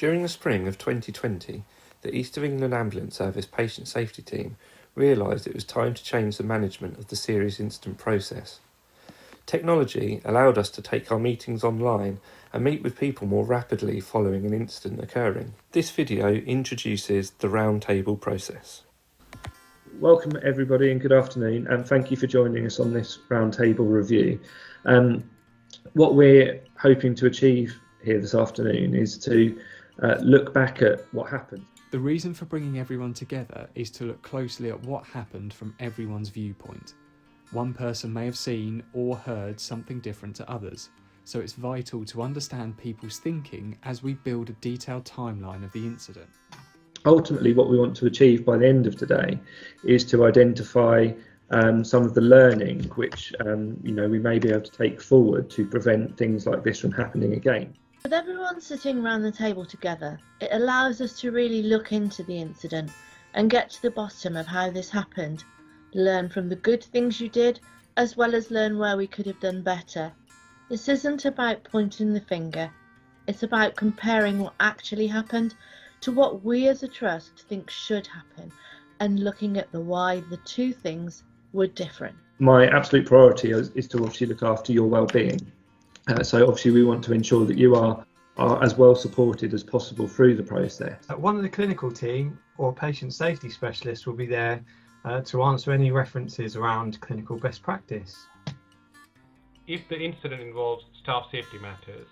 During the spring of 2020, the East of England Ambulance Service Patient Safety Team realised it was time to change the management of the serious incident process. Technology allowed us to take our meetings online and meet with people more rapidly following an incident occurring. This video introduces the Roundtable process. Welcome everybody and good afternoon, and thank you for joining us on this Roundtable review. What we're hoping to achieve here this afternoon is to look back at what happened. The reason for bringing everyone together is to look closely at what happened from everyone's viewpoint. One person may have seen or heard something different to others, so it's vital to understand people's thinking as we build a detailed timeline of the incident. Ultimately, what we want to achieve by the end of today is to identify some of the learning which we may be able to take forward to prevent things like this from happening again. With everyone sitting around the table together, it allows us to really look into the incident and get to the bottom of how this happened, learn from the good things you did, as well as learn where we could have done better. This isn't about pointing the finger, it's about comparing what actually happened to what we as a trust think should happen and looking at the why the two things were different. My absolute priority is to obviously look after your well-being. So obviously we want to ensure that you are as well supported as possible through the process. One of the clinical team or patient safety specialists will be there to answer any references around clinical best practice. If the incident involves staff safety matters,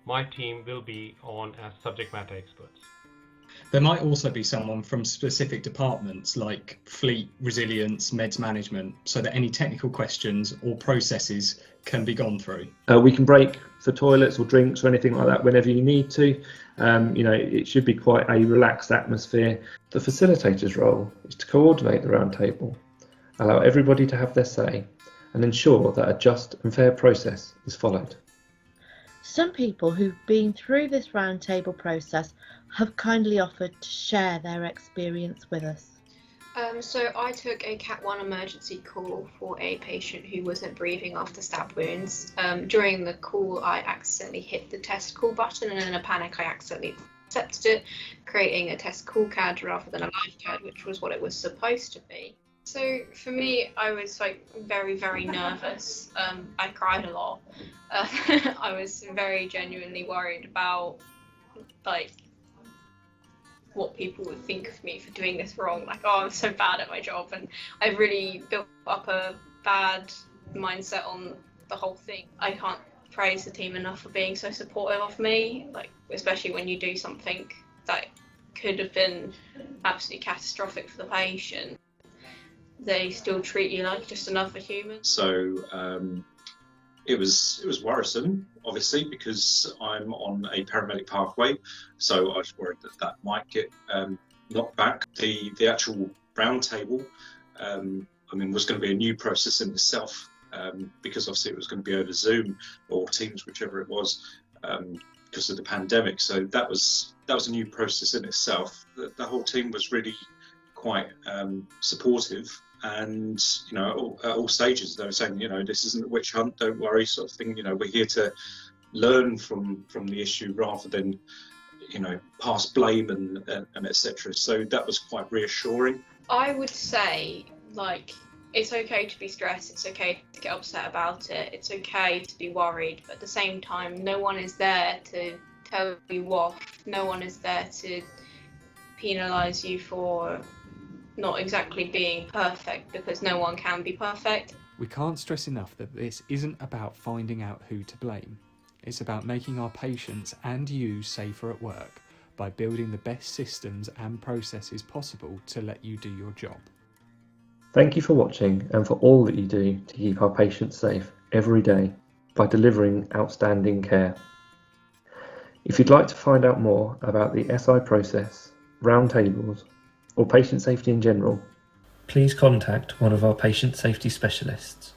my team will be on as subject matter experts. There might also be someone from specific departments like fleet, resilience, meds management, so that any technical questions or processes can be gone through. We can break for toilets or drinks or anything like that whenever you need to. It should be quite a relaxed atmosphere. The facilitator's role is to coordinate the roundtable, allow everybody to have their say, and ensure that a just and fair process is followed. Some people who've been through this roundtable process have kindly offered to share their experience with us. So I took a Cat 1 emergency call for a patient who wasn't breathing after stab wounds. During the call, I accidentally hit the test call button, and in a panic I accidentally accepted it, creating a test call CAD rather than a live CAD, which was what it was supposed to be. So for me, I was very, very nervous. I cried a lot. I was very genuinely worried about what people would think of me for doing this wrong. I'm so bad at my job, and I really built up a bad mindset on the whole thing. I can't praise the team enough for being so supportive of me, especially when you do something that could have been absolutely catastrophic for the patient. They still treat you like just another human. So it was worrisome, obviously, because I'm on a paramedic pathway. So I was worried that might get knocked back. The actual roundtable, was going to be a new process in itself, because obviously it was going to be over Zoom or Teams, whichever it was, because of the pandemic. So that was a new process in itself. The whole team was really quite supportive, and at all stages they were saying, this isn't a witch hunt, don't worry, sort of thing. We're here to learn from the issue rather than pass blame and etc. So that was quite reassuring. I would say it's okay to be stressed, it's okay to get upset about it, it's okay to be worried, but at the same time no one is there to tell you off, no one is there to penalise you for not exactly being perfect, because no one can be perfect. We can't stress enough that this isn't about finding out who to blame. It's about making our patients and you safer at work by building the best systems and processes possible to let you do your job. Thank you for watching and for all that you do to keep our patients safe every day by delivering outstanding care. If you'd like to find out more about the SI process, roundtables, or patient safety in general, please contact one of our patient safety specialists.